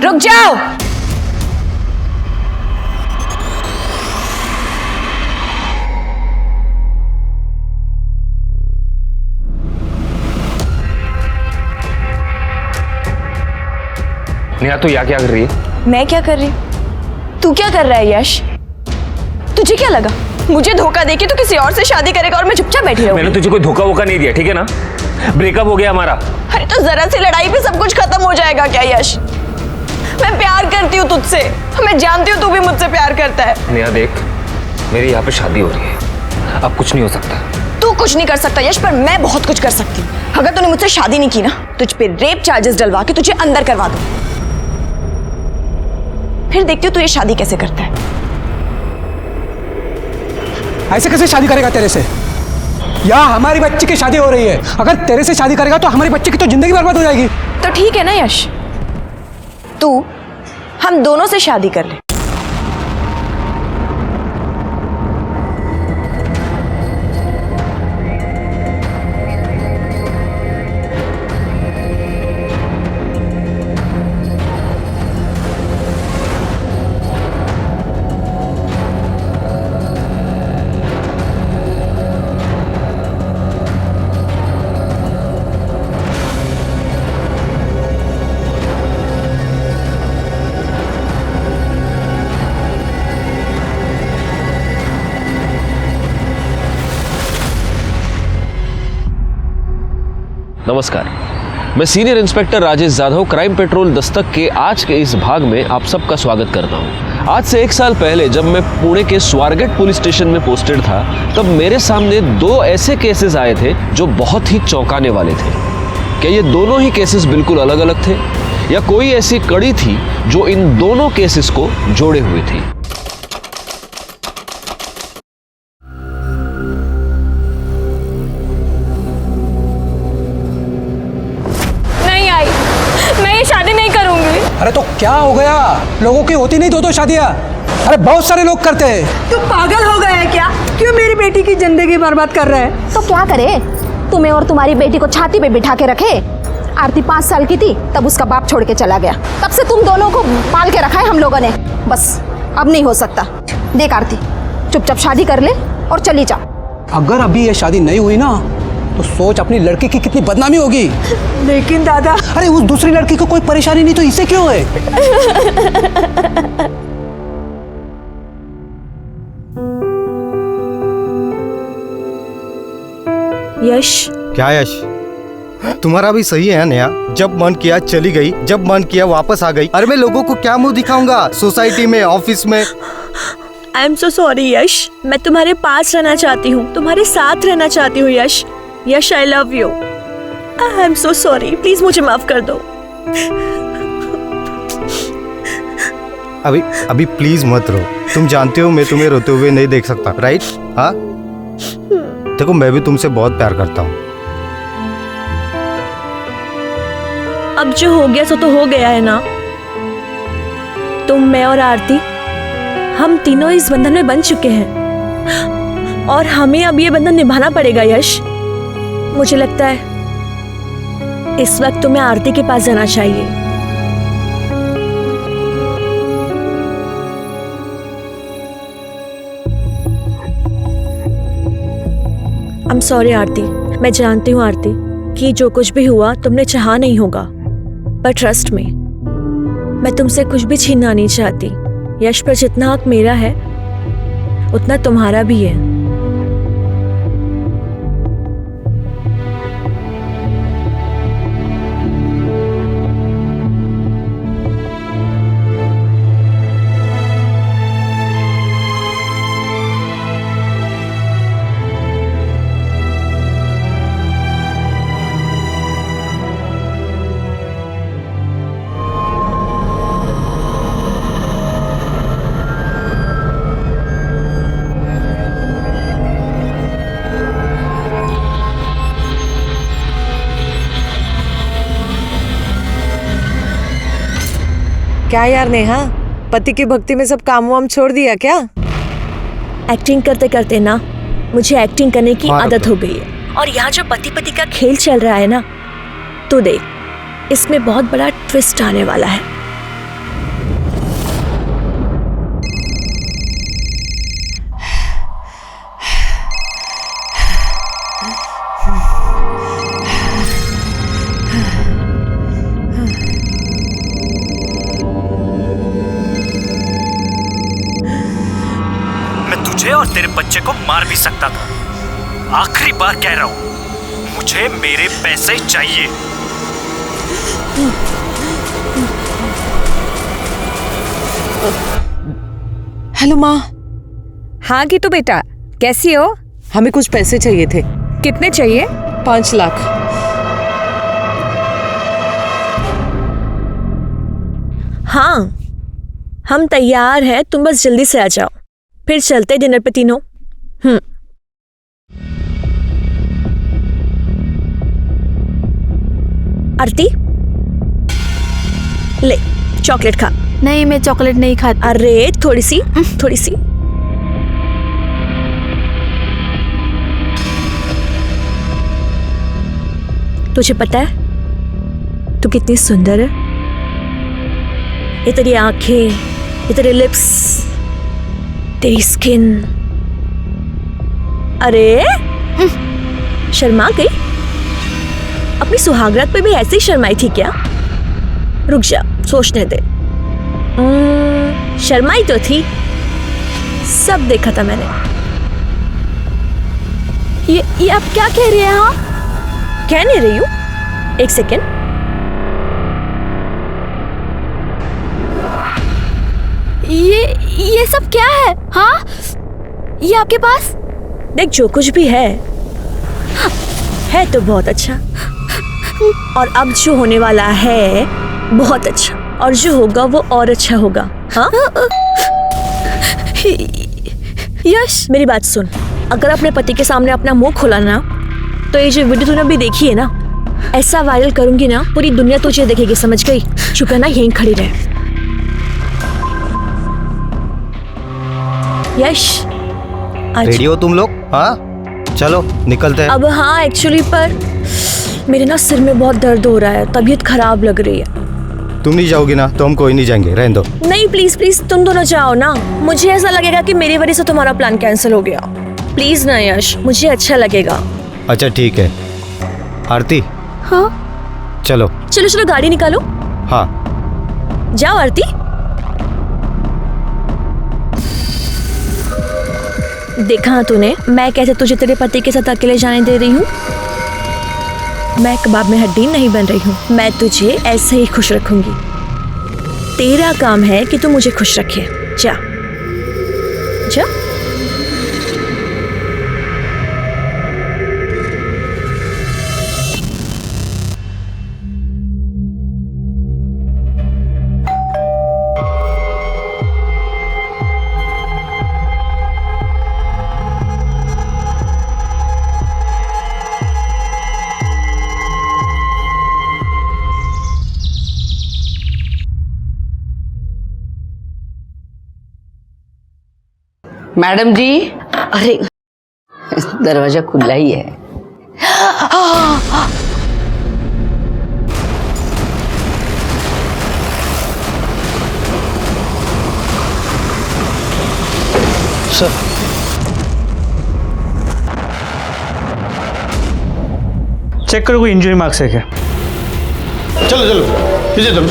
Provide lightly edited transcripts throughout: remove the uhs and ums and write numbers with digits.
रुक जाओ। नेहा तू यहाँ क्या कर रही है? मैं क्या कर रही? तू क्या कर रहा है यश? तुझे क्या लगा मुझे धोखा देके तू किसी और से शादी करेगा और मैं चुपचाप बैठी रहूंगी? मैंने तुझे कोई धोखा वोखा नहीं दिया, ठीक है ना? ब्रेकअप हो गया हमारा। अरे तो जरा सी लड़ाई पे सब कुछ खत्म हो जाएगा क्या यश? मैं प्यार करती हूँ तुझसे, मैं जानती हूँ तू भी मुझसे प्यार करता है। नेहा देख, मेरी यहाँ पे शादी हो रही है, अब कुछ नहीं हो सकता। तू कुछ नहीं कर सकता यश, पर मैं बहुत कुछ कर सकती हूँ। अगर तूने मुझसे शादी नहीं की ना, तुझ पे रेप चार्जेस डलवा के तुझे अंदर करवा दूँ। फिर देखती हूँ तू ये शादी कैसे करता है। ऐसे कैसे शादी करेगा तेरे से? यहाँ हमारी बच्ची की शादी हो रही है, अगर तेरे से शादी करेगा तो हमारी बच्ची की तो जिंदगी बर्बाद हो जाएगी। तो ठीक है ना यश, तू हम दोनों से शादी कर ले। नमस्कार, मैं senior inspector Rajesh Jadhav crime petrol Dastak के आज के इस भाग में आप सबका स्वागत करता हूं। आज से 1 साल पहले जब मैं पुणे के स्वारगेट पुलिस स्टेशन में पोस्टेड था, तब मेरे सामने 2 ऐसे केसेस आए थे जो बहुत ही चौंकाने वाले थे। क्या ये दोनों ही केसेस बिल्कुल अलग अलग थे या कोई ऐसी कड़ी थी जो इन दोनों केसेस को जोड़े हुए थी? अरे तो क्या हो गया? लोगों की होती नहीं 2-2 शादियां? अरे बहुत सारे लोग करते हैं। तू पागल हो गया है क्या? क्यों मेरी बेटी की जिंदगी बर्बाद कर रहा है? तो क्या करे? तुम्हें और तुम्हारी बेटी को छाती पे बिठा के रखे। आरती 5 साल की थी तब उसका बाप छोड़ के चला गया, तब से तुम दोनों को पाल के रखा है हम लोगों ने। बस अब नहीं हो सकता। देख आरती, चुपचाप शादी कर ले और चली जा। अगर अभी ये शादी नहीं हुई ना तो सोच अपनी लड़की की कितनी बदनामी होगी। लेकिन दादा, अरे उस दूसरी लड़की को कोई परेशानी नहीं तो इसे क्यों है? यश, क्या यश? तुम्हारा भी सही है नेहा, जब मन किया चली गई, जब मन किया वापस आ गई। अरे मैं लोगों को क्या मुंह दिखाऊंगा सोसाइटी में, ऑफिस में? आई एम सो सॉरी यश, मैं तुम्हारे पास रहना चाहती हूँ, तुम्हारे साथ रहना चाहती हूँ Yash. Yash, I love you. I am so sorry, please मुझे माफ कर दो। अभी प्लीज मत रो। तुम जानते हो मैं तुम्हें रोते हुए नहीं देख सकता, राइट? हाँ, देखो मैं भी तुमसे बहुत प्यार करता हूँ। अब जो हो गया सो तो हो गया है ना। तुम, मैं और आरती, हम तीनों इस बंधन में बंध चुके हैं और हमें अब ये बंधन निभाना पड़ेगा यश। मुझे लगता है इस वक्त तुम्हें आरती के पास जाना चाहिए। आई एम सॉरी आरती, मैं जानती हूँ आरती कि जो कुछ भी हुआ तुमने चाहा नहीं होगा, पर ट्रस्ट मी, मैं तुमसे कुछ भी छीनना नहीं चाहती। यश पर जितना हक मेरा है उतना तुम्हारा भी है। क्या यार नेहा, पति की भक्ति में सब काम वाम छोड़ दिया क्या? एक्टिंग करते करते ना मुझे एक्टिंग करने की आदत हो गई है। और यहाँ जो पति पति का खेल चल रहा है ना, तो देख, इसमें बहुत बड़ा ट्विस्ट आने वाला है। तुझे और तेरे बच्चे को मार भी सकता था। आखिरी बार कह रहा हूं, मुझे मेरे पैसे चाहिए। हेलो माँ। हाँ गीतू बेटा, कैसी हो? हमें कुछ पैसे चाहिए थे। कितने चाहिए? 5 लाख। हाँ, हम तैयार हैं, तुम बस जल्दी से आ जाओ, फिर चलते डिनर पे तीनों। आरती, ले चॉकलेट खा। नहीं, मैं चॉकलेट नहीं खाती। अरे थोड़ी सी, थोड़ी सी। तुझे पता है तू कितनी सुंदर है? ये तेरी आंखें, ये तेरे लिप्स, तेरी स्किन। अरे शर्मा गई? अपनी सुहागरात पे भी ऐसे ही शर्माई थी क्या? रुक जा, सोचने दे। शर्माई तो थी, सब देखा था मैंने। ये आप क्या कह रही हैं? हाँ, कह नहीं रही हूं, एक सेकेंड। ये सब क्या है? हाँ, ये आपके पास? देख, जो कुछ भी है तो बहुत अच्छा, और अब जो होने वाला है बहुत अच्छा, और जो होगा वो और अच्छा होगा। हाँ? यश, मेरी बात सुन, अगर अपने पति के सामने अपना मुंह खोला ना, तो ये जो वीडियो तूने अभी देखी है ना, ऐसा वायरल करूंगी ना, पूरी दुनिया तुझे देखेगी, समझ गई? चुप है ना, यहीं खड़ी रहे। यश, रेडी हो तुम लोग? हाँ, चलो निकलते हैं। अब हाँ, एक्चुअली पर मेरे ना सिर में बहुत दर्द हो रहा है, तबीयत खराब लग रही है। तुम नहीं जाओगी ना तो हम कोई नहीं जाएंगे, रहने दो। नहीं, प्लीज प्लीज, तुम दोनों जाओ ना, मुझे ऐसा लगेगा कि मेरी वजह से तुम्हारा प्लान कैंसिल हो गया। प्लीज ना यश, मुझे अच्छा लगेगा। अच्छा ठीक है। आरती, हाँ, चलो। चलो चलो, गाड़ी निकालो। हाँ, जाओ आरती। देखा तूने, मैं कैसे तुझे तेरे पति के साथ अकेले जाने दे रही हूँ? मैं कबाब में हड्डी नहीं बन रही हूँ, मैं तुझे ऐसे ही खुश रखूंगी। तेरा काम है कि तू मुझे खुश रखे। जा जा। मैडम जी, अरे दरवाजा खुला ही है। सर, चेक करो कोई इंजरी मार्क्स है क्या? चलो चलो पीछे चलो।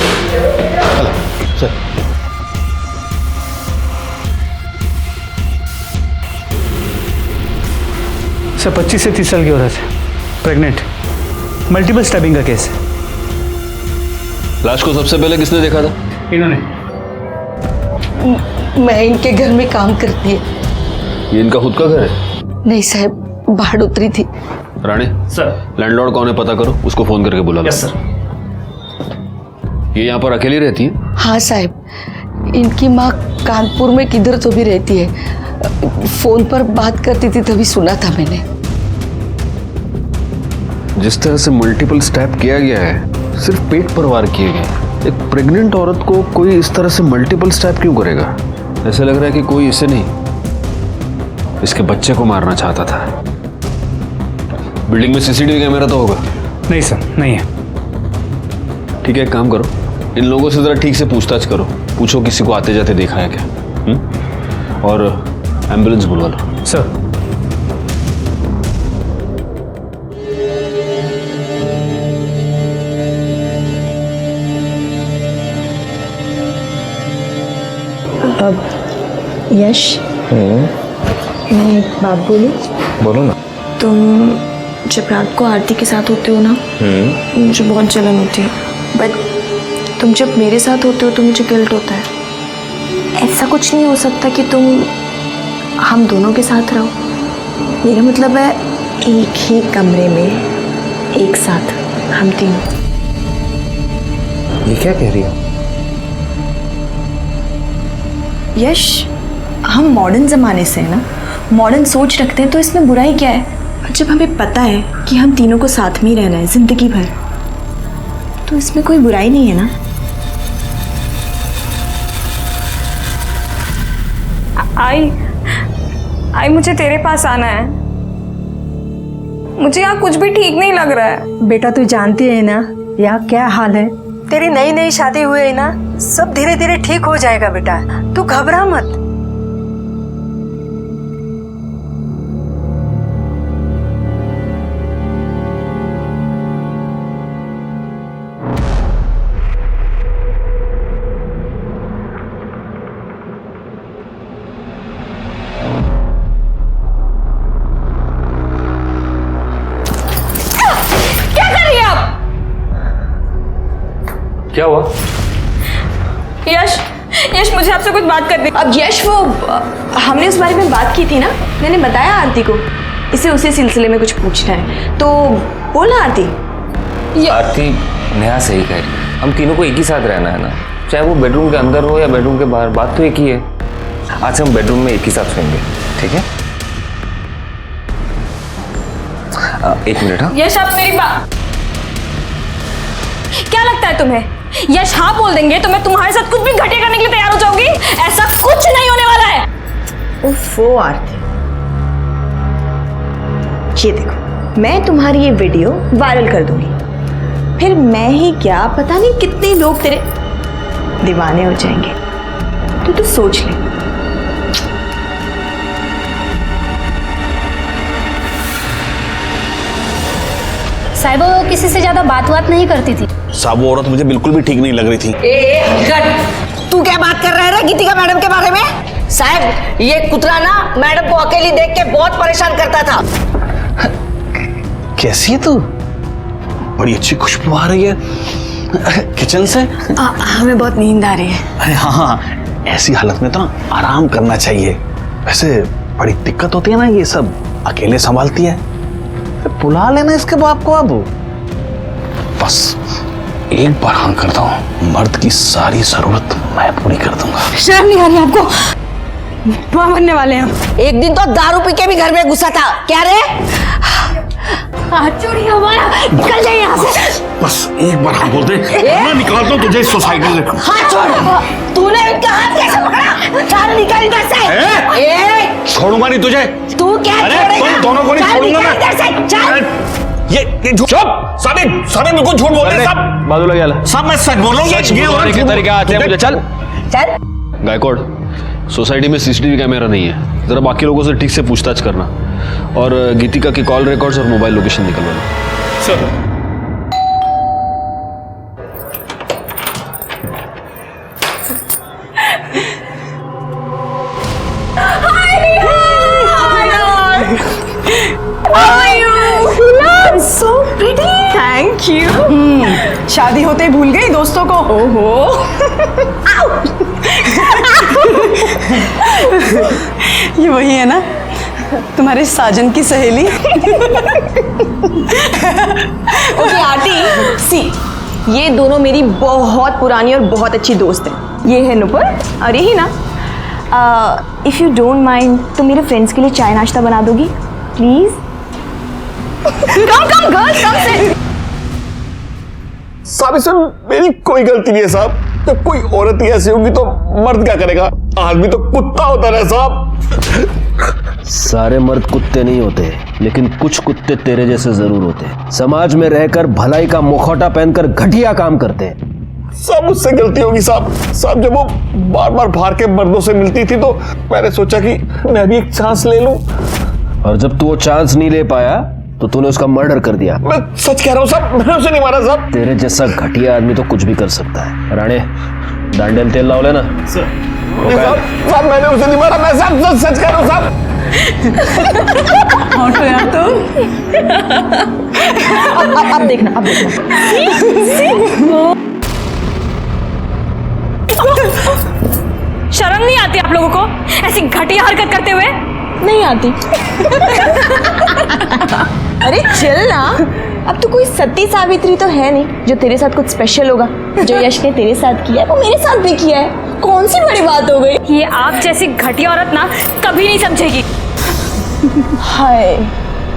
सर, सर 25 से 30 साल की औरत है, प्रेग्नेंट, मल्टीपल स्टैबिंग का केस है। लाश को सबसे पहले किसने देखा था? इन्होंने। मैं इनके घर में काम करती है। ये इनका खुद का घर है? नहीं साहब, बाढ़ उतरी थी। राणे, सर। लैंडलॉर्ड कौन है पता करो, उसको फोन करके बुला लो। Yes sir. ये यहाँ पर अकेली रहती है? हाँ साहब, इनकी माँ कानपुर में किधर तो भी रहती है। फोन पर बात करती थी तभी सुना था मैंने। जिस तरह से मल्टीपल स्टैब किया गया है, सिर्फ पेट पर वार किए गए। एक प्रेग्नेंट औरत को कोई इस तरह से मल्टीपल स्टैब क्यों करेगा? ऐसे लग रहा है कि कोई इसे नहीं, इसके बच्चे को मारना चाहता था। बिल्डिंग में सीसीटीवी कैमरा तो होगा? नहीं सर, नहीं है। ठीक है, एक काम करो, इन लोगों से जरा ठीक से पूछताछ करो, पूछो किसी को आते जाते देखा है क्या। और एम्बुलेंस बुलवा लो। सर। यश, मैं एक बात बोलूं? बोलो ना। तुम जब रात को आरती के साथ होते हो ना, मुझे बहुत जलन होती है, बट तुम जब मेरे साथ होते हो तो मुझे गिल्ट होता है। ऐसा कुछ नहीं हो सकता कि तुम हम दोनों के साथ रहो। मेरा मतलब है एक ही कमरे में एक साथ हम तीनों। ये क्या कह रही हो? यश, हम मॉडर्न ज़माने से हैं ना, मॉडर्न सोच रखते हैं, तो इसमें बुराई क्या है? जब हमें पता है कि हम तीनों को साथ में ही रहना है ज़िंदगी भर, तो इसमें कोई बुराई नहीं है ना। आई मुझे तेरे पास आना है। मुझे यहाँ कुछ भी ठीक नहीं लग रहा है। बेटा तू जानती है ना यहाँ क्या हाल है। तेरी नई नई शादी हुई है ना, सब धीरे धीरे ठीक हो जाएगा बेटा, तू घबरा मत। क्या हुआ? यश मुझे आपसे कुछ बात करनी। अब यश, वो हमने उस बारे में बात की थी ना, मैंने बताया आरती को, इसे उसी सिलसिले में कुछ पूछना है, तो बोला आरती। आरती नेहा सही कह रही है, हम तीनों को एक ही साथ रहना है ना, चाहे वो बेडरूम के अंदर हो या बेडरूम के बाहर, बात तो एक ही है। आज से हम बेडरूम में एक ही साथ सोएंगे, ठीक है? एक मिनट। हाँ यश, आप मेरी बात, क्या लगता है तुम्हें यश हाँ बोल देंगे तो मैं तुम्हारे साथ कुछ भी घटिया करने के लिए तैयार हो जाऊंगी? ऐसा कुछ नहीं होने वाला है। ओफो आरती, ये देखो, मैं तुम्हारी ये वीडियो वायरल कर दूंगी, फिर मैं ही क्या पता नहीं कितने लोग तेरे दीवाने हो जाएंगे। तो सोच ले। साहिबा वो किसी से ज्यादा बात नहीं करती थी। साहब वो औरत मुझे बिल्कुल भी ठीक नहीं लग रही थी। तू क्या बात कर रहा है गीतिका मैडम के बारे में? साहब ये कुतरा ना मैडम को अकेली देख के बहुत परेशान करता था। कैसी है तू? बड़ी अच्छी खुशबू आ रही है किचन से। हमें बहुत नींद आ रही है। अरे हाँ, ऐसी हालत में तो ना आराम करना चाहिए। वैसे बड़ी दिक्कत होती है ना, ये सब अकेले संभालती है, बुला लेना इसके बाप को। अब बस एक बार हाँ करता हूँ, मर्द की सारी जरूरत मैं पूरी कर दूंगा। शर्म नहीं आ रही आपको? वहाँ बनने वाले हैं। एक दिन तो दारू पी के भी घर में घुसा था। क्या रे? हाथ छोड़िए हमारा, निकल जाइए यहाँ से। बस एक बार हाँ बोल दे, मैं निकालता हूँ तुझे इस सोसाइटी से। हाथ छोड़। तूने इनका हाथ कैसे पकड़ा? चल निकल इधर से। छोड़ूंगा नहीं तुझे। तू क्या छोड़ेगा? तुम दोनों को नहीं छोड़ूंगा मैं। इधर से चल। ये चुप। साबित बिल्कुल झूठ बोल रहे सब। बाजूला गेला। सब मैं सच बोल रहा हूँ। सच बोलने के तरीके आते हैं मुझे। चल चल। गायकवाड़, सोसाइटी में सीसीटीवी कैमरा नहीं है, जरा बाकी लोगों से ठीक से पूछताछ करना और गीतिका की कॉल रिकॉर्ड्स और मोबाइल लोकेशन निकलवाना। Sir So pretty. Thank you. शादी होते ही भूल गई दोस्तों को। ओहो। ये वही है ना, तुम्हारे साजन की सहेली। ओके आरती, सी, ये दोनों मेरी बहुत पुरानी और बहुत अच्छी दोस्त हैं। ये है नुपुर और यही ना। इफ यू डोंट माइंड तो मेरे फ्रेंड्स के लिए चाय नाश्ता बना दोगी प्लीज? कम गर्ल्स, कम से। साहब इसमें मेरी कोई गलती नहीं है साहब। जब कोई औरत ही ऐसी होगी तो मर्द क्या करेगा? आदमी तो कुत्ता होता है साहब। सारे मर्द कुत्ते नहीं होते, लेकिन कुछ कुत्ते तेरे जैसे जरूर होते हैं। समाज में रहकर भलाई का मुखौटा पहनकर घटिया काम करते हैं। सब मुझसे गलती होगी साहब। साहब जब वो बार बार बाहर के मर्दों से मिलती थी तो मैंने सोचा कि मैं भी एक चांस ले लूं। और जब तू वो चांस नहीं ले पाया तो तूने उसका मर्डर कर दिया। मैं सच कह रहा हूँ साहब, मैंने उसे नहीं मारा साहब। तेरे जैसा घटिया आदमी तो कुछ भी कर सकता है। राणे, दांडेल तेल लाओ लेना। साहब मैंने उसे नहीं मारा, मैं साहब सच कह रहा हूँ साहब। हॉट हो यार तुम। अब देखना, अब देखना। शर्म नहीं आती आप लोगों को ऐसी घटिया हरकत करते हुए? नहीं आती। अरे चल ना, अब तो कोई सती सावित्री तो है नहीं जो तेरे साथ कुछ स्पेशल होगा। जो यश ने तेरे साथ किया है वो मेरे साथ भी किया है, कौन सी बड़ी बात हो गई? ये आप जैसी घटिया औरत ना कभी नहीं समझेगी। हाय,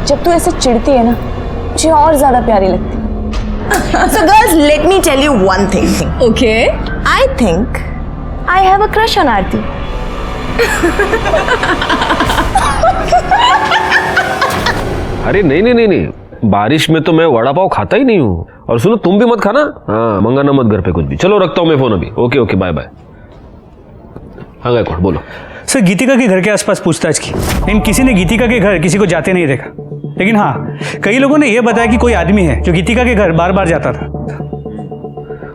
जब तू ऐसे चिढ़ती है ना मुझे और ज्यादा प्यारी लगती है। So girls, let me tell you one thing. Okay. I think I have a crush on Aarti. अरे नहीं नहीं नहीं नहीं, बारिश में तो मैं वड़ा पाव खाता ही नहीं हूँ। और सुनो, तुम भी मत खाना। हाँ, मंगाना मत घर पे कुछ भी। चलो रखता हूँ मैं फोन अभी। Okay okay, bye bye. हाँ गायकवाड़ बोलो। सर, गीतिका के घर के आसपास पूछताछ की, लेकिन किसी ने गीतिका के घर किसी को जाते नहीं देखा। लेकिन हाँ, कई लोगों ने यह बताया कि कोई आदमी है जो गीतिका के घर बार बार जाता था।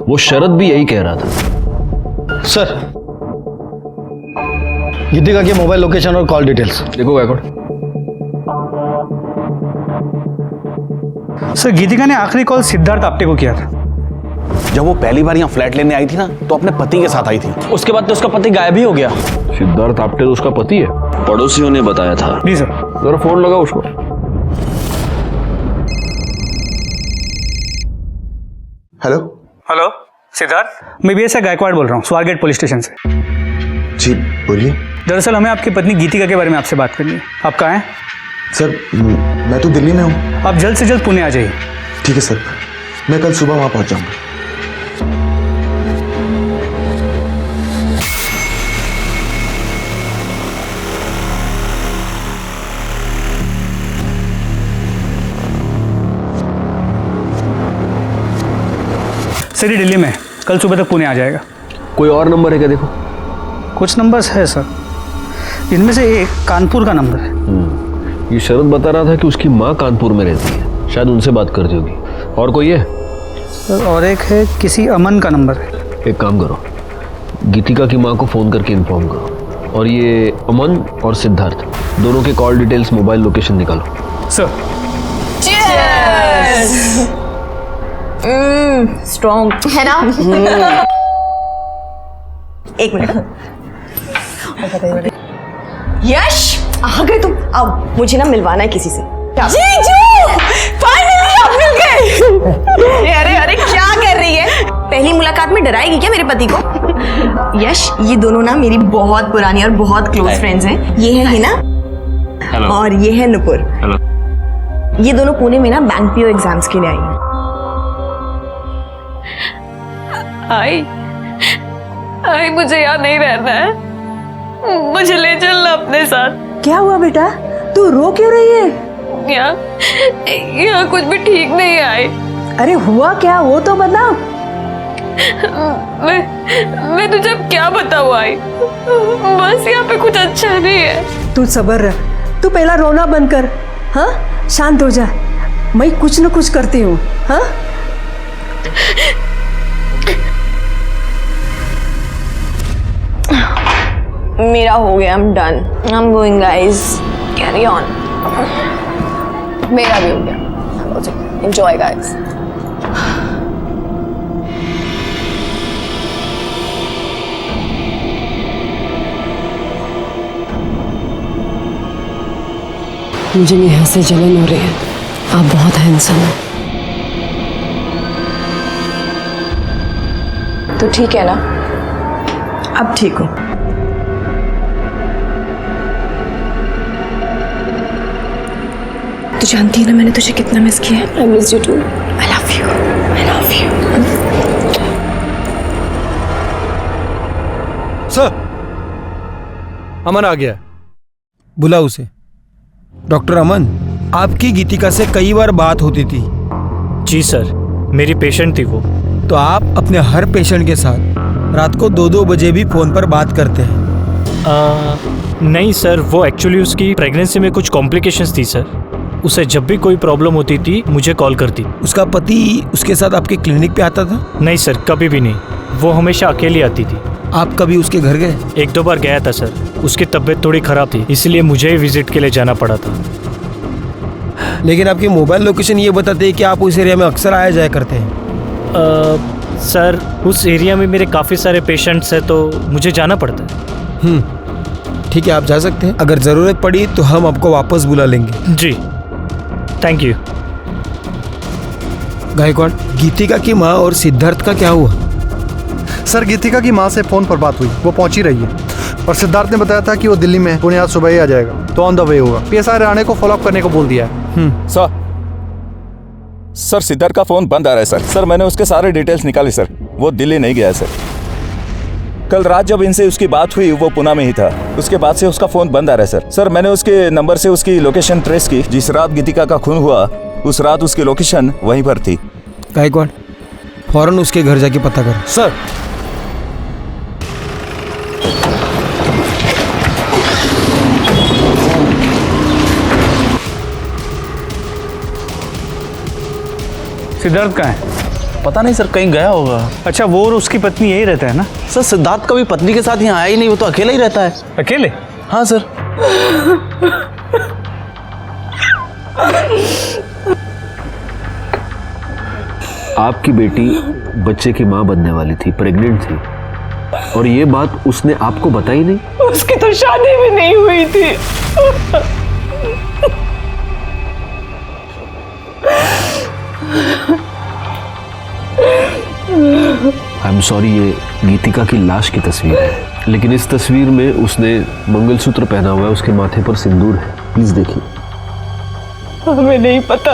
वो शरद भी यही कह रहा था। सर, गीतिका के मोबाइल लोकेशन और कॉल डिटेल्स देखो गायकवाड़। सर, गीतिका ने आखिरी कॉल सिद्धार्थ आप्टे को किया था। जब वो पहली बार यहाँ फ्लैट लेने आई थी ना, तो अपने पति के साथ आई थी। उसके बाद तो उसका पति गायब ही हो गया। सिद्धार्थ आप्टे तो उसका पति है, पड़ोसियों ने बताया था। जी सर। जरा फोन लगा उसको। हेलो हेलो सिद्धार्थ, मैं BSI गायकवाड़ बोल रहा हूँ, स्वारगेट पुलिस स्टेशन से। जी बोलिए। दरअसल हमें आपकी पत्नी गीतिका के बारे में आपसे बात करनी है। आप कहाँ हैं? सर, मैं तो दिल्ली में हूँ। आप जल्द से जल्द पुणे आ जाइए। ठीक है सर, मैं कल सुबह वहाँ पहुँच जाऊँगा। सर, ये दिल्ली में कल सुबह तक पुणे आ जाएगा। कोई और नंबर है क्या? देखो कुछ नंबर्स है सर, इनमें से एक कानपुर का नंबर है। ये शरद बता रहा था कि उसकी माँ कानपुर में रहती है, शायद उनसे बात करती होगी। और कोई है? सर, और एक है किसी अमन का नंबर है। एक काम करो, गीतिका की माँ को फ़ोन करके इन्फॉर्म करो, और ये अमन और सिद्धार्थ दोनों के कॉल डिटेल्स, मोबाइल लोकेशन निकालो। सर। स्ट्रॉन्ग है ना? एक मिनट। यश, आ गए तुम? अब मुझे ना मिलवाना है किसी से। जीजू, फाइनली आप मिल गए। अरे अरे क्या कर रही है? पहली मुलाकात में डराएगी क्या मेरे पति को? यश, ये दोनों ना मेरी बहुत पुरानी और बहुत क्लोज फ्रेंड्स हैं। ये है हिना। हेलो। और ये है नुपुर। हेलो। ये दोनों पुणे में ना बैंक पीओ एग्जाम्स के लिए आई हैं। आई मुझे यहाँ नहीं रहना है, मुझे ले चलना अपने साथ। क्या हुआ बेटा, तू रो क्यों रही है? यहाँ कुछ भी ठीक नहीं है। आई, अरे हुआ क्या, वो तो बता। मैं तुझे अब क्या बताऊँ? आई, बस यहाँ पे कुछ अच्छा नहीं है। तू सब्र रख, तू पहला रोना बंद कर। हाँ, शांत हो जा, मैं कुछ न कुछ करती हूँ। हाँ, मेरा हो गया, I'm done. I'm going guys. Carry on. मेरा भी हो गया। Enjoy guys. मुझे नेहा से जलन हो रही है। आप बहुत हैंडसम हैं। तो ठीक है ना? अब ठीक हो? तू जानती है ना मैंने तुझे कितना मिस किया है। I miss you too. I love you. I love you. Sir, Aman आ गया, बुला उसे। डॉक्टर अमन, आपकी गीतिका से कई बार बात होती थी। जी सर, मेरी पेशेंट थी वो। तो आप अपने हर पेशेंट के साथ रात को 2-2 बजे भी फोन पर बात करते हैं? नहीं सर, वो एक्चुअली उसकी प्रेगनेंसी में कुछ कॉम्प्लिकेशंस थी सर। उसे जब भी कोई प्रॉब्लम होती थी मुझे कॉल करती। उसका पति उसके साथ आपके क्लिनिक पे आता था? नहीं सर, कभी भी नहीं। वो हमेशा अकेली आती थी। आप कभी उसके घर गए? 1-2 बार गया था सर। उसकी तबीयत थोड़ी खराब थी, इसलिए मुझे ही विजिट के लिए जाना पड़ा था। लेकिन आपकी मोबाइल लोकेशन ये बताते हैं कि आप उस एरिया में अक्सर आया जाया करते हैं। सर उस एरिया में मेरे काफ़ी सारे पेशेंट्स हैं तो मुझे जाना पड़ता है। ठीक है, आप जा सकते हैं। अगर ज़रूरत पड़ी तो हम आपको वापस बुला लेंगे। जी थैंक यू। गायकवाड़, गीतिका की माँ और सिद्धार्थ का क्या हुआ? सर गीतिका की माँ से फ़ोन पर बात हुई, वो पहुंची रही है और सिद्धार्थ ने बताया था कि वो दिल्ली में है, उन्हें आज सुबह ही आ जाएगा, तो ऑन द वे होगा। PSI राणे को फॉलोअप करने को बोल दिया है। सर सिद्धार्थ का फ़ोन बंद आ रहा है सर। मैंने उसके सारे डिटेल्स निकाले सर। वो दिल्ली नहीं गया है सर। कल रात जब इनसे उसकी बात हुई वो पुणे में ही था, उसके बाद से उसका फ़ोन बंद आ रहा है सर। मैंने उसके नंबर से उसकी लोकेशन ट्रेस की। जिस रात गीतिका का खून हुआ उस रात उसकी लोकेशन वहीं पर थी। गायकवाड़, फौरन उसके घर जाके पता कर। सर सिद्धार्थ कहाँ है? पता नहीं सर, कहीं गया होगा। अच्छा, वो और उसकी पत्नी यही रहता है ना? सर सिद्धार्थ कभी पत्नी के साथ यहाँ आया ही नहीं, वो तो अकेला ही रहता है। अकेले? हाँ सर। आपकी बेटी बच्चे की माँ बनने वाली थी, प्रेग्नेंट थी, और ये बात उसने आपको बताई नहीं? उसकी तो शादी भी नहीं हुई थी। आई एम सॉरी, ये गीतिका की लाश की तस्वीर है, लेकिन इस तस्वीर में उसने मंगलसूत्र पहना हुआ है, उसके माथे पर सिंदूर है। प्लीज देखिए। हमें नहीं पता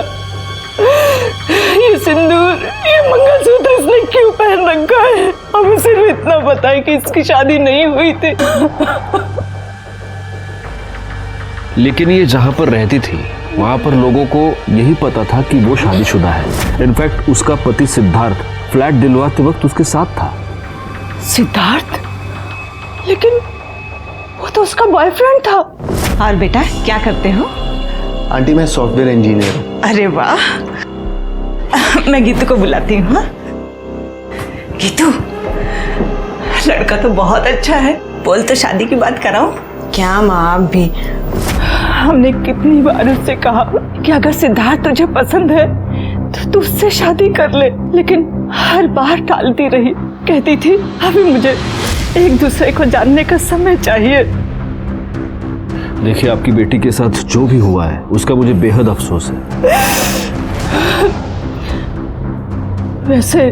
ये सिंदूर, ये मंगलसूत्र इसने क्यों पहन रखा है। हमें सिर्फ इतना पता है कि इसकी शादी नहीं हुई थी। लेकिन ये जहां पर रहती थी वहां पर लोगों को यही पता था कि वो शादीशुदा है। इनफैक्ट उसका पति सिद्धार्थ फ्लैट दिलवाते वक्त उसके साथ था। सिद्धार्थ? लेकिन वो तो उसका बॉयफ्रेंड था। और बेटा क्या करते हो? आंटी मैं सॉफ्टवेयर इंजीनियर हूँ। अरे वाह, मैं गीतू को बुलाती हूँ। हाँ? गीतू, लड़का तो बहुत अच्छा है, बोल तो शादी की बात कराओ। क्या माँ, आप भी? हमने कितनी बार उससे कहा कि अगर सिद्धार्थ तुझे पसंद है तो तू उससे शादी कर ले, लेकिन हर बार टालती रही। कहती थी अभी मुझे एक दूसरे को जानने का समय चाहिए। देखिए, आपकी बेटी के साथ जो भी हुआ है उसका मुझे बेहद अफसोस है। वैसे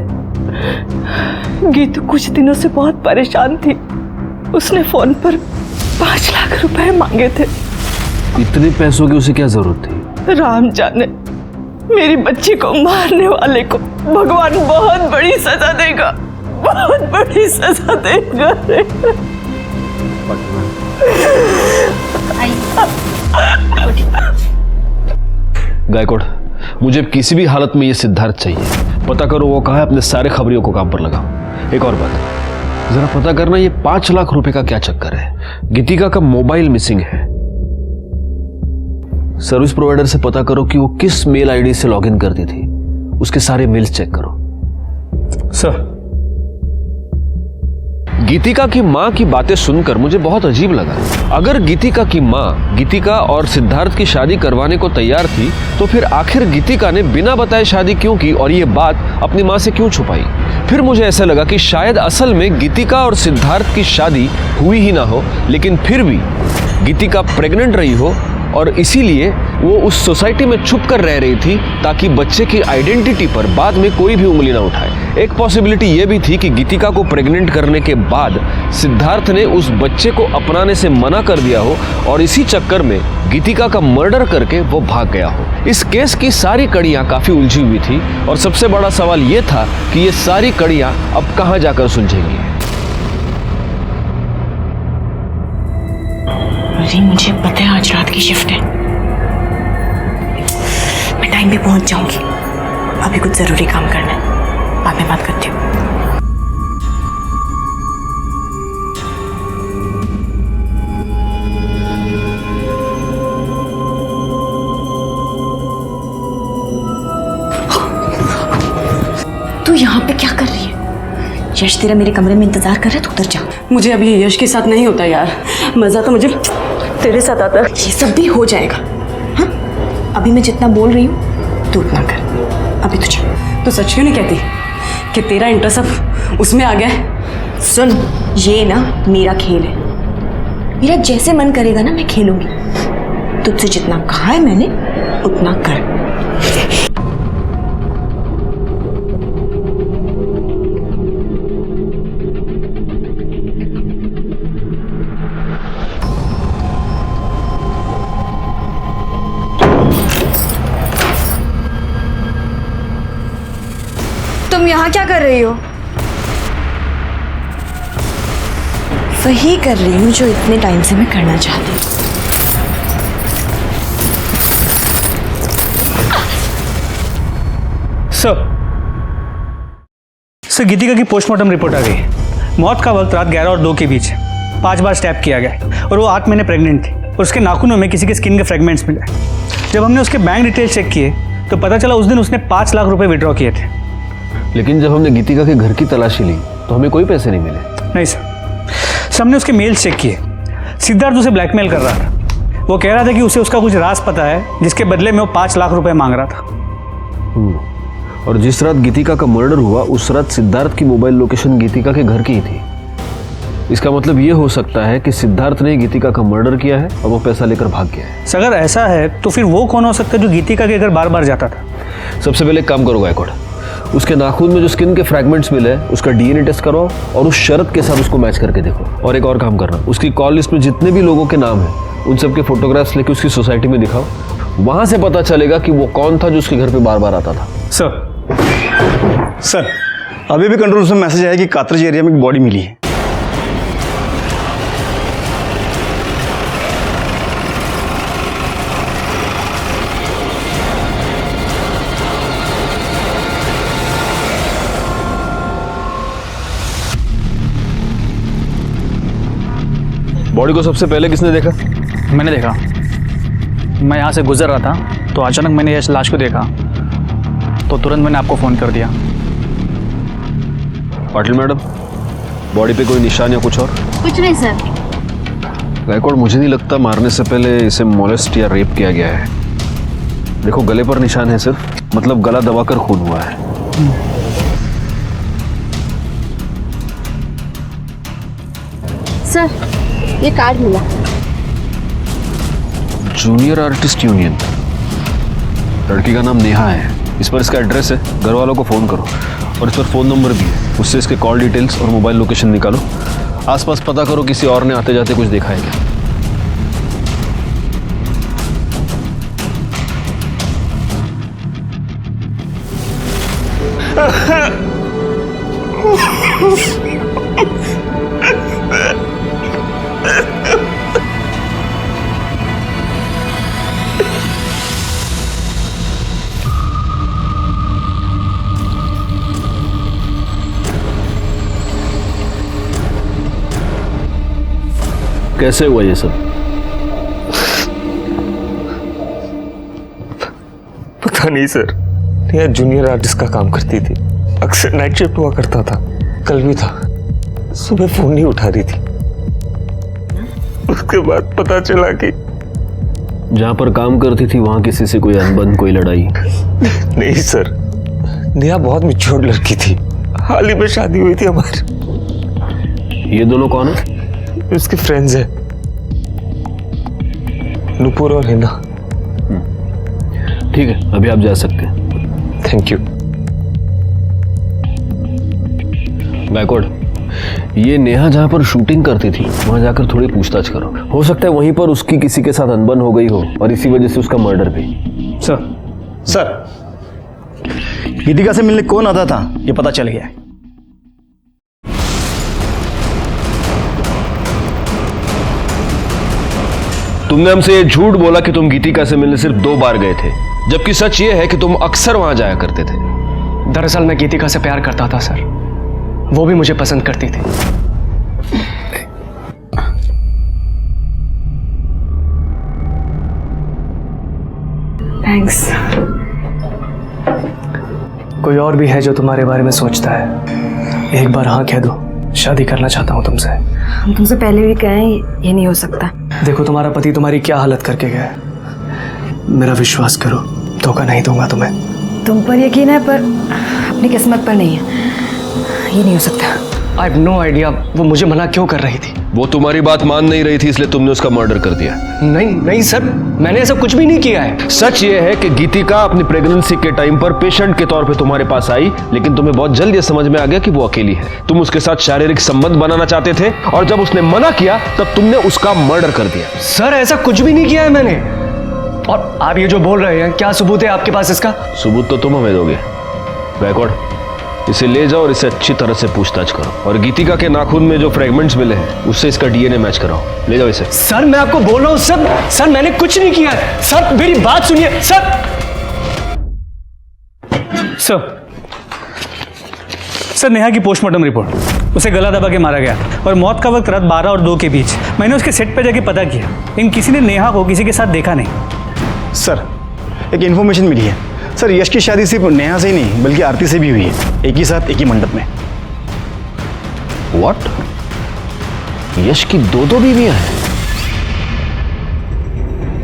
गीतू कुछ दिनों से बहुत परेशान थी। उसने फोन पर 5 लाख रुपए मांगे थे। इतने पैसों की उसे क्या जरूरत थी? राम जाने, मेरी बच्ची को मारने वाले को भगवान बहुत बड़ी सजा देगा, बहुत बड़ी सजा देगा। गायकवाड़, मुझे किसी भी हालत में ये सिद्धार्थ चाहिए। पता करो वो कहाँ है, अपने सारे खबरियों को काम पर लगाओ। एक और बात, जरा पता करना ये 5 लाख रुपए का क्या चक्कर है। गीतिका का मोबाइल मिसिंग है। सर्विस प्रोवाइडर से पता करो कि वो किस मेल आईडी से लॉगिन करती थी। उसके सारे मेल्स चेक करो। सर, गीतिका की माँ की बातें सुनकर मुझे बहुत अजीब लगा। अगर गीतिका की माँ गीतिका और सिद्धार्थ की शादी करवाने को तैयार थी तो फिर आखिर गीतिका ने बिना बताए शादी क्यों की और ये बात अपनी माँ से क्यों छुपाई? फिर मुझे ऐसा लगा कि शायद असल में गीतिका और सिद्धार्थ की शादी हुई ही ना हो, लेकिन फिर भी गीतिका प्रेग्नेंट रही हो और इसीलिए वो उस सोसाइटी में छुप कर रह रही थी ताकि बच्चे की आइडेंटिटी पर बाद में कोई भी उंगली ना उठाए। एक पॉसिबिलिटी ये भी थी कि गीतिका को प्रेग्नेंट करने के बाद सिद्धार्थ ने उस बच्चे को अपनाने से मना कर दिया हो और इसी चक्कर में गीतिका का मर्डर करके वो भाग गया हो। इस केस की सारी कड़ियां काफी उलझी हुई थी और सबसे बड़ा सवाल ये था कि ये सारी कड़ियां अब कहां जाकर सुलझेंगी। अरे मुझे पता है आज रात की शिफ्ट है, मैं टाइम पे पहुंच जाऊंगी। अभी कुछ जरूरी काम करना है, बाद में बात करती हूँ। तू यहाँ पे क्या कर रही है? यश तेरा मेरे कमरे में इंतजार कर रहा है, तो उधर जा। मुझे अब ये यश के साथ नहीं होता यार, मजा तो मुझे तेरे साथ आता है। ये सब भी हो जाएगा। हाँ, अभी मैं जितना बोल रही हूँ तू उतना कर। अभी तो जा। तो सच क्यों नहीं कहती कि तेरा इंटरेस्ट अब उसमें आ गया है? सुन, ये ना मेरा खेल है, मेरा जैसे मन करेगा ना मैं खेलूंगी। तुझसे जितना कहा है मैंने उतना कर। तुम यहाँ क्या कर रही हो? वही कर रही हूँ जो इतने टाइम से मैं करना चाहती हूँ। सर गीतिका की पोस्टमार्टम रिपोर्ट आ गई। मौत का वक्त रात 11 और 2 के बीच है। 5 बार स्टैब किया गया और वो 8 महीने प्रेग्नेंट थी और उसके नाखूनों में किसी के स्किन के फ्रेगमेंट्स मिले। जब हमने उसके बैंक डिटेल चेक किए तो पता चला उस दिन उसने 5 लाख रुपए विड्रॉ किए थे। लेकिन जब हमने गीतिका के घर की तलाशी ली तो हमें कोई पैसे नहीं मिले। नहीं सर, हमने उसके मेल्स चेक किए। सिद्धार्थ उसे ब्लैकमेल कर रहा था। वो कह रहा था कि उसे उसका कुछ राज पता है जिसके बदले में वो 5 लाख रुपए मांग रहा था। और जिस रात गीतिका का मर्डर हुआ उस रात सिद्धार्थ की मोबाइल लोकेशन गीतिका के घर की ही थी। इसका मतलब ये हो सकता है कि सिद्धार्थ ने गीतिका का मर्डर किया है और वो पैसा लेकर भाग गया है। अगर ऐसा है तो फिर वो कौन हो सकता है जो गीतिका के घर बार बार जाता था? सबसे पहले एक काम करो गायकवाड़, उसके नाखून में जो स्किन के फ्रैगमेंट्स मिले उसका डीएनए टेस्ट कराओ और उस शर्त के साथ उसको मैच करके देखो। और एक और काम करना, उसकी कॉल लिस्ट में जितने भी लोगों के नाम हैं उन सबके फोटोग्राफ्स लेके उसकी सोसाइटी में दिखाओ। वहां से पता चलेगा कि वो कौन था जो उसके घर पे बार बार आता था। सर अभी भी कंट्रोल रूम में मैसेज आया कि कातरज एरिया में एक बॉडी मिली है। बॉडी को सबसे पहले किसने देखा? मैंने देखा। मैं यहाँ से गुजर रहा था तो अचानक मैंने यश लाश को देखा तो तुरंत मैंने आपको फ़ोन कर दिया। पाटिल मैडम, बॉडी पे कोई निशान या कुछ और? कुछ नहीं सर। गायकवाड़, मुझे नहीं लगता मारने से पहले इसे मोलेस्ट या रेप किया गया है। देखो गले पर निशान है सिर्फ, मतलब गला दबाकर खून हुआ है। सर ये कार्ड मिला। Junior artist union. लड़की का नाम नेहा है। इस पर इसका एड्रेस है, घर वालों को फ़ोन करो और इस पर फ़ोन नंबर भी है। उससे इसके कॉल डिटेल्स और मोबाइल लोकेशन निकालो। आसपास पता करो किसी और ने आते जाते कुछ देखा है क्या। कैसे हुआ ये सब? पता नहीं सर, नेहा जूनियर आर्टिस्ट का काम करती थी, अक्सर नाइट शिफ्ट हुआ करता था। कल भी था, सुबह फोन नहीं उठा रही थी। उसके बाद पता चला कि जहां पर काम करती थी वहां किसी से कोई अनबन, कोई लड़ाई? नहीं सर, नेहा बहुत मैच्योर लड़की थी, हाल ही में शादी हुई थी हमारी। ये दोनों कौन है? उसके फ्रेंड्स हैं, नुपुर और हिना। ठीक है, अभी आप जा सकते हैं। Thank you. गायकवाड़, ये नेहा जहां पर शूटिंग करती थी वहां जाकर थोड़ी पूछताछ करो। हो सकता है वहीं पर उसकी किसी के साथ अनबन हो गई हो और इसी वजह से उसका मर्डर भी। सर गीतिका से मिलने कौन आता था ये पता चल गया है। तुमने हमसे ये झूठ बोला कि तुम गीतिका से मिलने सिर्फ 2 बार गए थे, जबकि सच ये है कि तुम अक्सर वहां जाया करते थे। दरअसल मैं गीतिका से प्यार करता था सर, वो भी मुझे पसंद करती थी। थैंक्स। कोई और भी है जो तुम्हारे बारे में सोचता है। एक बार हाँ कह दो, शादी करना चाहता हूँ तुमसे। हम तुमसे पहले भी कहें ये नहीं हो सकता। देखो तुम्हारा पति तुम्हारी क्या हालत करके गया है, मेरा विश्वास करो, धोखा नहीं दूंगा तुम्हें। तुम पर यकीन है पर अपनी किस्मत पर नहीं है, ये नहीं हो सकता। आई हैव नो आइडिया वो मुझे मना क्यों कर रही थी। वो तुम्हारी बात मान नहीं रही थी इसलिए तुमने उसका मर्डर कर दिया। नहीं नहीं सर, मैंने ऐसा कुछ भी नहीं किया है। सच ये है कि गीतिका अपनी प्रेगनेंसी के टाइम पर पेशेंट के तौर पे तुम्हारे पास आई, लेकिन तुम्हें बहुत जल्द ये समझ में आ गया कि वो अकेली है। तुम उसके साथ शारीरिक संबंध बनाना चाहते थे और जब उसने मना किया तब तुमने उसका मर्डर कर दिया। सर ऐसा कुछ भी नहीं किया है मैंने। और आप ये जो बोल रहे हैं, क्या सबूत है आपके पास इसका? सबूत तो तुम हमें दोगे। गायकवाड़, इसे ले जाओ और इसे अच्छी तरह से पूछताछ करो, और गीतिका के नाखून में जो फ्रेगमेंट्स मिले हैं उससे इसका डीएनए मैच कराओ। ले जाओ इसे। सर मैं आपको बोल रहा हूँ सर मैंने कुछ नहीं किया है। सर मेरी बात सुनिए सर। सर नेहा की पोस्टमार्टम रिपोर्ट, उसे गला दबा के मारा गया और मौत का वक्त रात 12 और 2 के बीच। मैंने उसके सेट पर जाके पता किया, लेकिन किसी ने नेहा को किसी के साथ देखा नहीं। सर एक इन्फॉर्मेशन मिली है सर, यश की शादी सिर्फ नेहा से ही नहीं बल्कि आरती से भी हुई है, एक ही साथ एक ही मंडप में। व्हाट? यश की दो बीवियां हैं?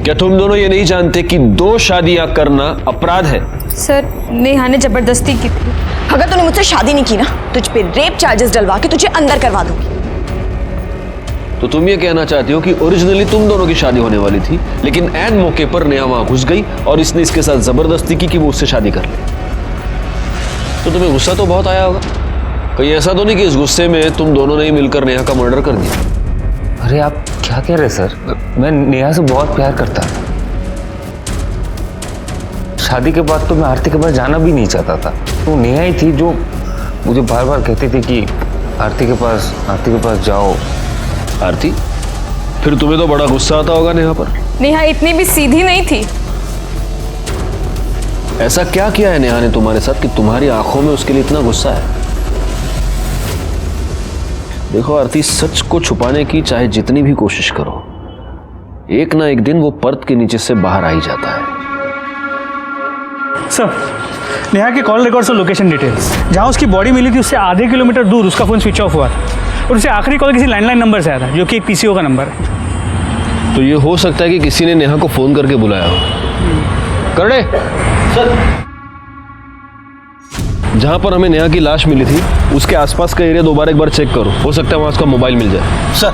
क्या तुम दोनों ये नहीं जानते कि 2 शादियां करना अपराध है? सर नेहा ने जबरदस्ती की थी। अगर तूने मुझसे शादी नहीं की ना, तुझ पे रेप चार्जेस डलवा के तुझे अंदर करवा दूंगी। तो तुम ये कहना चाहती हो कि ओरिजिनली तुम दोनों की शादी होने वाली थी, लेकिन ऐन मौके पर नेहा वहां घुस गई और इसने इसके साथ जबरदस्ती की कि वो उससे शादी कर ले। तो तुम्हें गुस्सा तो बहुत आया होगा। कहीं ऐसा तो नहीं कि इस गुस्से में तुम दोनों ने ही मिलकर नेहा का मर्डर कर दिया? अरे आप क्या कह रहे सर? मैं नेहा से बहुत प्यार करता था। शादी के बाद तो मैं आरती के पास जाना भी नहीं चाहता था। तो नेहा ही थी जो मुझे बार बार कहती थी कि आरती के पास जाओ। आरती? फिर तुम्हें तो बड़ा गुस्सा आता होगा नेहा पर। नेहा इतनी भी सीधी नहीं थी। ऐसा क्या किया है नेहा ने तुम्हारे साथ कि तुम्हारी आंखों में उसके लिए इतना गुस्सा है? देखो आरती, सच को छुपाने की चाहे जितनी भी कोशिश करो, एक ना एक दिन वो पर्दे के नीचे से बाहर आ ही जाता है। सर नेहा के कॉल रिकॉर्ड्स और लोकेशन डिटेल्स, जहां उसकी बॉडी मिली थी उससे आधे किलोमीटर दूर उसका फोन स्विच ऑफ हुआ था और उसे आखिरी कॉल किसी लैंडलाइन नंबर से आया था, जो कि एक पीसीओ का नंबर है। तो ये हो सकता है कि किसी ने नेहा को फोन करके बुलाया हो। करड़े सर, जहां पर हमें नेहा की लाश मिली थी उसके आसपास का एरिया दोबारा एक बार चेक करो, हो सकता है वहां उसका मोबाइल मिल जाए। सर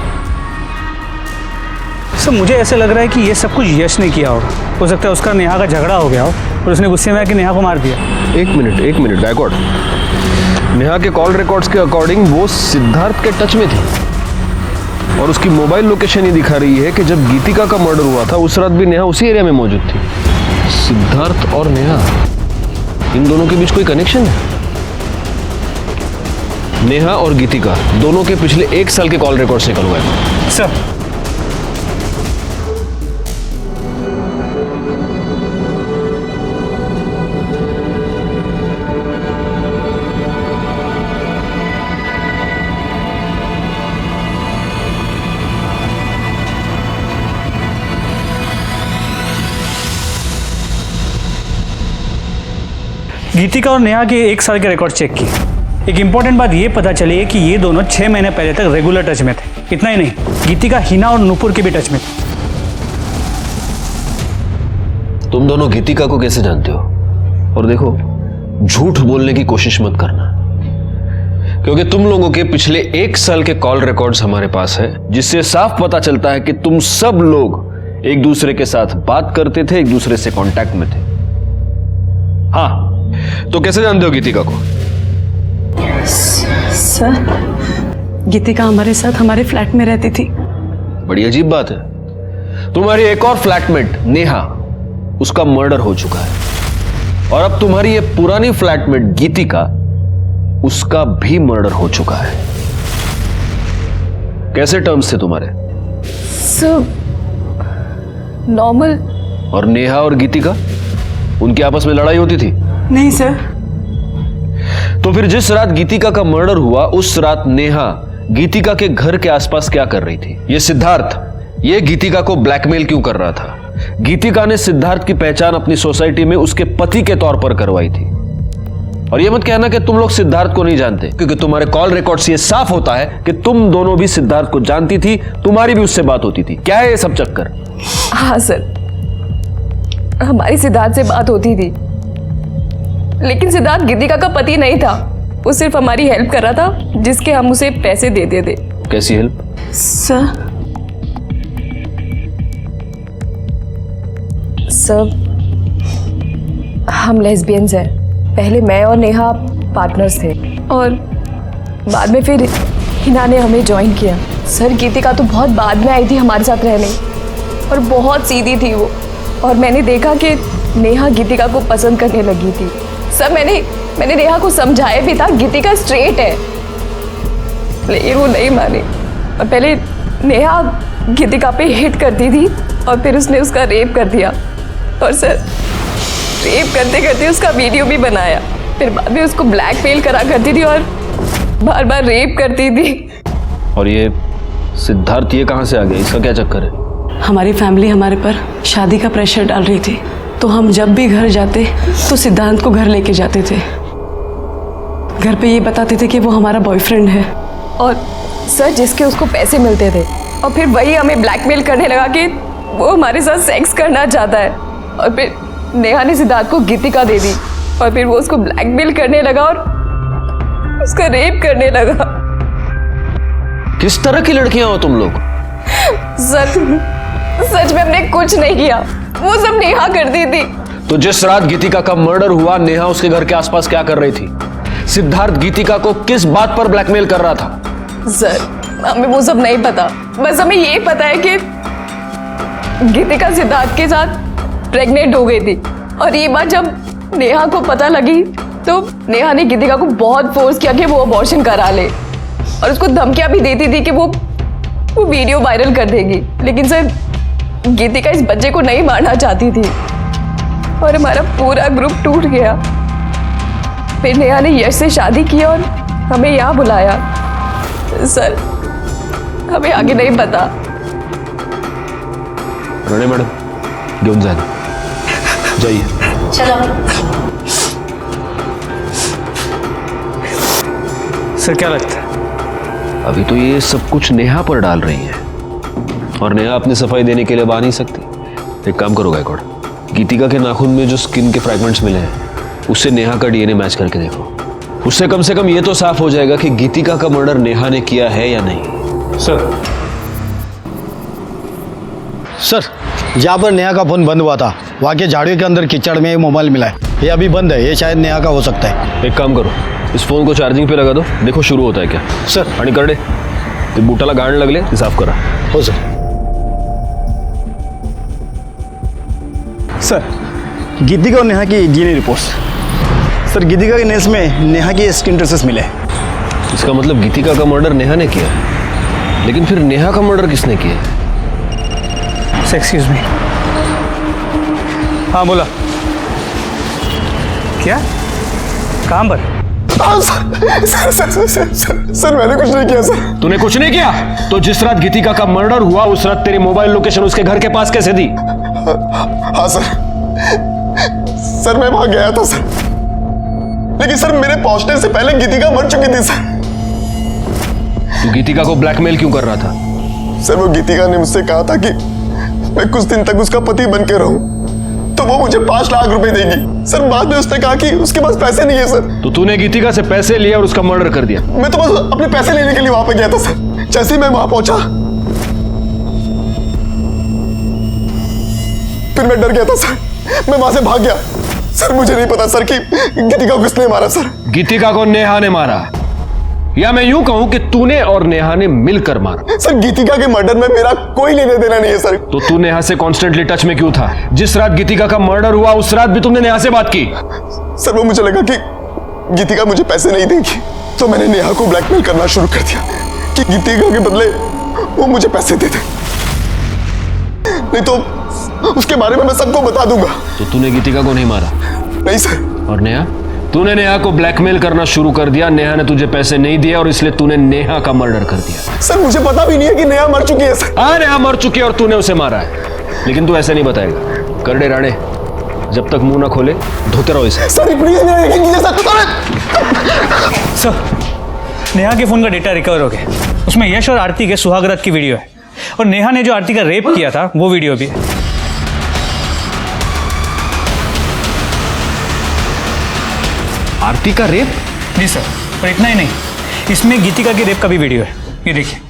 मुझे ऐसा लग रहा है कि ये सब कुछ यश ने किया होगा। हो सकता है उसका नेहा का झगड़ा हो गया हो और उसने गुस्से में आके नेहा को मार दिया। एक मिनट गायकवाड़, नेहा के कॉल रिकॉर्ड्स के अकॉर्डिंग वो सिद्धार्थ के टच में थी और उसकी मोबाइल लोकेशन ये दिखा रही है कि जब गीतिका का मर्डर हुआ था उस रात भी नेहा उसी एरिया में मौजूद थी। सिद्धार्थ और नेहा, इन दोनों के बीच कोई कनेक्शन है? नेहा और गीतिका दोनों के पिछले 1 साल के कॉल रिकॉर्ड्स निकलवाए। सर गीतिका और नेहा के 1 साल के रिकॉर्ड चेक किए। एक इंपॉर्टेंट बात ये पता चली है कि ये दोनों 6 महीने पहले तक रेगुलर टच में थे। इतना ही नहीं, गीतिका हिना और नूपुर के भी टच में थे। तुम दोनों गीतिका को कैसे जानते हो? और देखो, झूठ बोलने की कोशिश मत करना, क्योंकि तुम लोगों के पिछले 1 साल के कॉल रिकॉर्ड्स हमारे पास है, जिससे साफ पता चलता है कि तुम सब लोग एक दूसरे के साथ बात करते थे, एक दूसरे से कांटेक्ट में थे। हाँ, तो कैसे जानते हो गीतिका को? सर गीतिका हमारे साथ हमारे फ्लैट में रहती थी। बड़ी अजीब बात है। तुम्हारी एक और फ्लैटमेट नेहा, उसका मर्डर हो चुका है और अब तुम्हारी ये पुरानी फ्लैटमेट गीतिका, उसका भी मर्डर हो चुका है। कैसे टर्म्स थे तुम्हारे? Sir normal. और नेहा और गीतिका, उनकी आपस में लड़ाई होती थी? नहीं सर। तो फिर जिस रात गीतिका का मर्डर हुआ उस रात नेहा गीतिका के घर के आसपास क्या कर रही थी? ये सिद्धार्थ, ये गीतिका को ब्लैकमेल क्यों कर रहा था? गीतिका ने सिद्धार्थ की पहचान अपनी सोसाइटी में उसके पति के तौर पर करवाई थी। और ये मत कहना कि तुम लोग सिद्धार्थ को नहीं जानते, क्योंकि तुम्हारे कॉल रिकॉर्ड से ये साफ होता है कि तुम दोनों भी सिद्धार्थ को जानती थी, तुम्हारी भी उससे बात होती थी। क्या है ये सब चक्कर? हाँ सर, हमारी सिद्धार्थ से बात होती थी, लेकिन सिद्धार्थ गीतिका का पति नहीं था। वो सिर्फ हमारी हेल्प कर रहा था, जिसके हम उसे पैसे देते थे। कैसी हेल्प? सर, हम लेस्बियंस हैं। पहले मैं और नेहा पार्टनर्स थे और बाद में फिर हिना ने हमें ज्वाइन किया। सर, गीतिका तो बहुत बाद में आई थी हमारे साथ रहने और बहुत सीधी थी वो, और मैंने देखा कि नेहा गीतिका को पसंद करने लगी थी। सर, मैंने नेहा को समझाया भी था गीतिका स्ट्रेट है, लेकिन वो नहीं मानी। और पहले नेहा गीतिका पे हिट करती थी और फिर उसने उसका रेप कर दिया, और सर रेप करते करते उसका वीडियो भी बनाया। फिर बाद में उसको ब्लैकमेल करा करती थी और बार बार रेप करती थी। और ये सिद्धार्थ ये कहाँ से आ गया? इसका क्या चक्कर है? हमारी फैमिली हमारे पर शादी का प्रेशर डाल रही थी, तो हम जब भी घर जाते तो सिद्धांत को घर लेके जाते थे। घर पे ये बताते थे कि वो हमारा बॉयफ्रेंड है। और सर, जिसके उसको पैसे मिलते थे, और फिर वही हमें ब्लैकमेल करने लगा कि वो हमारे साथ सेक्स करना चाहता है। और फिर नेहा ने सिद्धार्थ को गीतिका दे दी और फिर वो उसको ब्लैकमेल करने लगा और उसका रेप करने लगा। किस तरह की लड़कियां हो तुम लोग? सच में हमने कुछ नहीं किया, वो सब नेहा करती थी। तो जिस रात गीतिका का मर्डर हुआ, नेहा उसके घर के आसपास क्या कर रही थी? सिद्धार्थ गीतिका को किस बात पर ब्लैकमेल कर रहा था? सर, हमें वो सब नहीं पता, बस हमें ये पता है कि गीतिका सिद्धार्थ के साथ प्रेग्नेंट हो गई थी। और ये बात जब नेहा को पता लगी तो नेहा ने गीतिका को बहुत फोर्स किया कि वो अबॉर्शन करा ले, और उसको धमकियां भी देती थी कि वो वीडियो वायरल कर देगी। लेकिन सर, गीतिका इस बच्चे को नहीं मारना चाहती थी और हमारा पूरा ग्रुप टूट गया। फिर नेहा ने यश से शादी की और हमें यहाँ बुलाया। सर, हमें आगे नहीं पता। राणे मैडम, घेऊन जाना, जाइए। चलो। सर, क्या लगता है? अभी तो ये सब कुछ नेहा पर डाल रही है, और नेहा अपनी सफाई देने के लिए आ नहीं सकती। एक काम करो गायकवाड़, गीतिका के नाखून में जो स्किन के फ्रैगमेंट्स मिले हैं, उससे नेहा का डीएनए मैच करके देखो। उससे कम से कम ये तो साफ हो जाएगा कि गीतिका का मर्डर नेहा ने किया है या नहीं। सर, जहाँ पर नेहा का फोन बंद हुआ था, वहाँ के झाड़ियों के अंदर कीचड़ में मोबाइल मिला है। ये अभी बंद है, ये शायद नेहा का हो सकता है। एक काम करो, इस फोन को चार्जिंग पे लगा दो, देखो शुरू होता है क्या। सर, आणि करडे ते बुटाला गाण लागले ते साफ करा। हो सर। सर, गीतिका और नेहा की डीएनए रिपोर्ट्स। सर, गीतिका के नेस में नेहा के स्किन ट्रेसेस मिले। इसका मतलब गीतिका का मर्डर नेहा ने किया है, लेकिन फिर नेहा का मर्डर किसने किया? Excuse me. हाँ, बोला। क्या? कहाँ पर? सर, मैंने कुछ नहीं किया सर। तूने कुछ नहीं किया? तो जिस रात गीतिका का मर्डर हुआ, उस रात तेरी मोबाइल लोकेशन उसके घर के पास कैसे दी? हाँ सर, मैं वहां गया था सर, लेकिन सर मेरे पहुंचने से पहले गीतिका मर चुकी थी सर। तू गीतिका को ब्लैकमेल क्यों कर रहा था? सर, वो गीतिका ने मुझसे कहा था कि मैं कुछ दिन तक उसका पति बन के रहूं, तो वो मुझे 5 लाख रुपए देगी। सर, बाद में उसने कहा कि उसके पास पैसे नहीं है सर। तो तूने गीतिका से पैसे लिए और उसका मर्डर कर दिया? मैं तो बस अपने पैसे लेने के लिए वहां पे गया था सर। जैसे ही मैं वहां पहुंचा, फिर मैं डर गया था सर, मैं वहां से भाग गया। सर, मुझे नहीं पता सर कि गीतिका को किसने मारा सर। गीतिका को नेहा ने मारा, या मैं यूं कहूं कि तूने और नेहा ने मिलकर मारा। सर, गीतिका के मर्डर में मेरा कोई लेना देना नहीं है सर। तो तू नेहा से कॉन्स्टेंटली टच में क्यों था? जिस रात गीतिका का मर्डर हुआ, उस रात भी तुमने नेहा से बात की? सर, वो मुझे लगा कि गीतिका मुझे पैसे नहीं देगी, तो मैंने नेहा को ब्लैकमेल करना शुरू कर दिया कि गीतिका के बदले वो मुझे पैसे दे दे, नहीं तो उसके बारे में मैं सबको बता दूंगा। तो तूने गीतिका को नहीं मारा? नहीं सर। और नेहा? तूने नेहा को ब्लैकमेल करना शुरू कर दिया। नेहा ने तुझे पैसे नहीं दिए और इसलिए तूने नेहा का मर्डर कर दिया। सर, मुझे पता भी नहीं है कि नेहा मर चुकी है सर। हाँ, नेहा मर चुकी है और तूने उसे मारा है, लेकिन तू ऐसे नहीं बताएगा। करडे राणे, जब तक मुंह ना खोले धोते रहो इसे। सर प्लीज मेरा यकीन कीजिए सर, नेहा के फोन का डेटा रिकवर हो गया। उसमें यश और आरती के सुहागरात की वीडियो है और नेहा ने जो आरती का रेप किया था वो वीडियो भी है। आरती का रेप? जी सर, और इतना ही नहीं, इसमें गीतिका के रेप का भी वीडियो है, ये देखिए।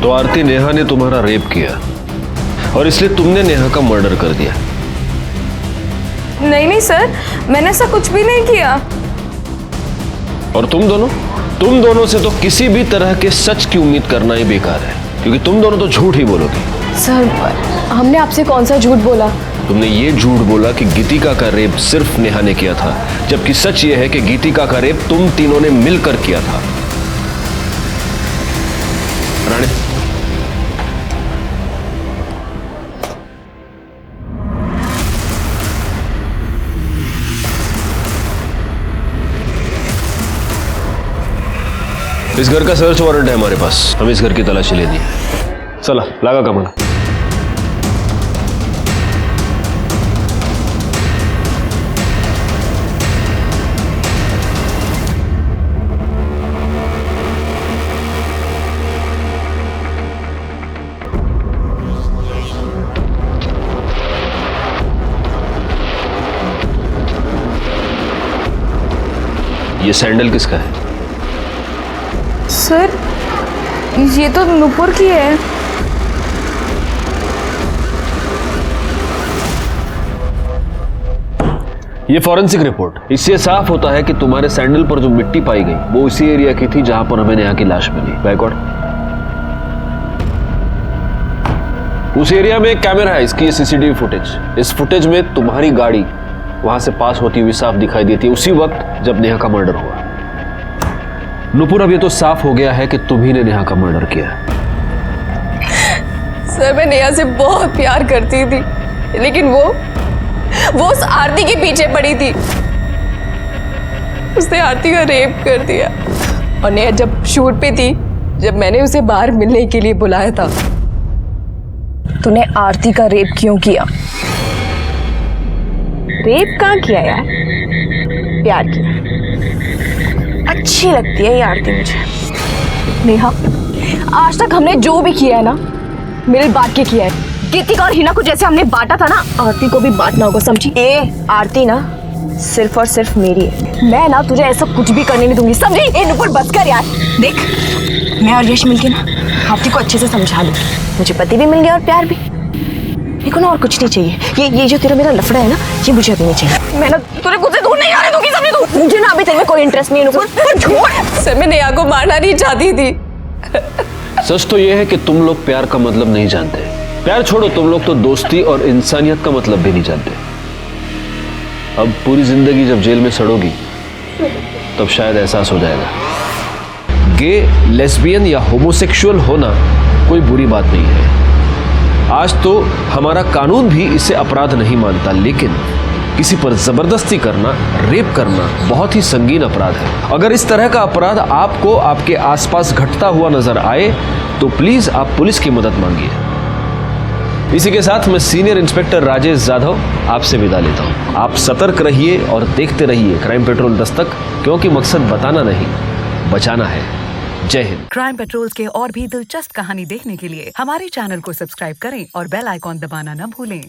तो आरती, नेहा ने तुम्हारा रेप किया और इसलिए तुमने नेहा का मर्डर कर दिया। नहीं नहीं सर, मैंने ऐसा कुछ भी नहीं किया। और तुम दोनों से तो किसी भी तरह के सच की उम्मीद करना ही बेकार है, क्योंकि तुम दोनों तो झूठ ही बोलोगे। सर, हमने आपसे कौन सा झूठ बोला? तुमने ये झूठ बोला कि गीतिका का रेप सिर्फ नेहा ने किया था, जबकि सच ये है कि गीतिका का रेप तुम तीनों ने मिलकर किया था। रानी, इस घर का सर्च वारंट है हमारे पास, हम इस घर की तलाशी लेनी है। चला, लगा कमला। ये सैंडल किसका है? सर, ये तो नुपुर की है। ये फॉरेंसिक रिपोर्ट, इससे साफ होता है कि तुम्हारे सैंडल पर जो मिट्टी पाई गई वो उसी एरिया की थी जहां पर हमें नेहा की लाश मिली। बैकवर्ड, उस एरिया में एक कैमरा है, इसकी सीसीटीवी फुटेज। इस फुटेज में तुम्हारी गाड़ी वहां से पास होती हुई साफ दिखाई देती है, उसी वक्त जब नेहा का मर्डर हुआ। नुपुर, अब ये तो साफ हो गया है कि तुम ही ने नेहा का मर्डर किया। सर, मैं नेहा से बहुत प्यार करती थी, लेकिन वो उस आरती के पीछे पड़ी थी। उसने आरती का रेप कर दिया। और नेहा जब शूट पे थी, जब मैंने उसे बाहर मिलने के लिए बुलाया था, तूने आरती का रेप क्यों किया? रेप कहाँ किया यार, प्यार किया। अच्छी लगती है ये आरती मुझे। नेहा, आज तक हमने जो भी किया है ना, मिल बांट के किया है। गीतिका और हिना को जैसे हमने बांटा था ना, आरती को भी बांटना होगा, समझी? आरती ना सिर्फ और सिर्फ मेरी है। मैं ना तुझे ऐसा कुछ भी करने नहीं दूंगी, समझी? ए नुपुर, बस कर यार। देख, मैं और यश मिलके ना आरती को अच्छे से समझा लूं। मुझे पति भी मिल गया और प्यार भी। मेरे को ना और कुछ नहीं चाहिए। ये जो तेरा मेरा लफड़ा है ना, ये मुझे अभी नहीं चाहिए। मैं ना तुझे खुद से दूर नहीं आने दूंगी, समझी तू? मुझे ना अभी तेरे में कोई इंटरेस्ट नहीं है नुपुर। छोड़। सर, मैं नेहा को मारना नहीं चाहती थी। सच तो ये है कि तुम लोग प्यार का मतलब नहीं जानते। प्यार छोड़ो, तुम लोग तो दोस्ती और इंसानियत का मतलब भी नहीं जानते। अब पूरी जिंदगी जब जेल में सड़ोगी तब शायद एहसास हो जाएगा। गे, लेस्बियन या होमोसेक्सुअल होना कोई बुरी बात नहीं है। आज तो हमारा कानून भी इसे अपराध नहीं मानता, लेकिन किसी पर जबरदस्ती करना, रेप करना बहुत ही संगीन अपराध है। अगर इस तरह का अपराध आपको आपके आसपास घटता हुआ नजर आए तो प्लीज आप पुलिस की मदद मांगिए। इसी के साथ मैं सीनियर इंस्पेक्टर राजेश जाधव आपसे विदा लेता हूं। आप सतर्क रहिए और देखते रहिए क्राइम पेट्रोल दस्तक, क्योंकि मकसद बताना नहीं, बचाना है। जय हिंद। क्राइम पेट्रोल के और भी दिलचस्प कहानी देखने के लिए हमारे चैनल को सब्सक्राइब करें और बेल आइकॉन दबाना न भूलें।